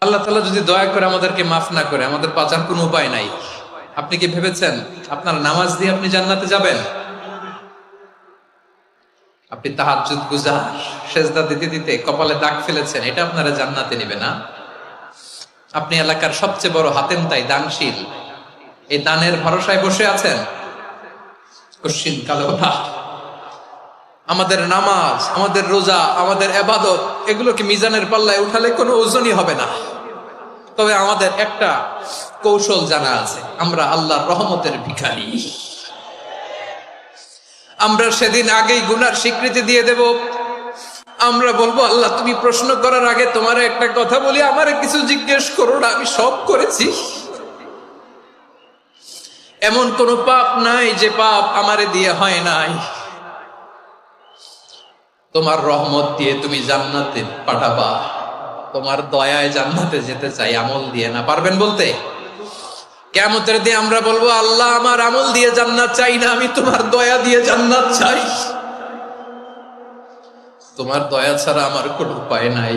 আল্লাহ তাআলা যদি দয়া করে আমাদেরকে মাফ না করে, আমাদের বাঁচার কোনো উপায় নাই। আপনি কি ভেবেছেন আপনার নামাজ দিয়ে আপনি জান্নাতে যাবেন? আপনি তাহাজ্জুদ গুজার, সেজদা দিতে দিতে কপালে দাগ ফেলেছেন, এটা আপনারা জান্নাতে নেবে না? আপনি এলাকার সবচেয়ে বড় হাতেম তাই দানশীল, এই দানের ভরসায় বসে আছেন, কশিন কালো না। আমাদের নামাজ, আমাদের রোজা, আমাদের ইবাদত, এগুলোকে মিজানের পাল্লায় উঠালে কোনো ওজনই হবে না। তবে আমাদের একটা কৌশল জানা আছে, আমরা আল্লাহর রহমতের ভিখারি। আমরা সেদিন আগেই গুনার স্বীকৃতি দিয়ে দেব। আমরা বলবো, আল্লাহ তুমি প্রশ্ন করার আগে তোমার একটা কথা বলি, আমারে কিছু জিজ্ঞেস করো না, আমি সব করেছি। এমন কোন পাপ নাই যে পাপ আমারে দিয়ে হয় নাই। তোমার রহমত দিয়ে তুমি জান্নাতে পাঠাবা, তোমার দয়ায় জান্নাতে যেতে চাই, আমল দিয়ে না। পারবেন বলতে? কিয়ামতের দিন আমরা বলবো, আল্লাহ আমার আমল দিয়ে জান্নাত চাই না, আমি তোমার দয়া দিয়ে জান্নাত চাই। তোমার দয়া ছাড়া আমার কোনো উপায় নাই।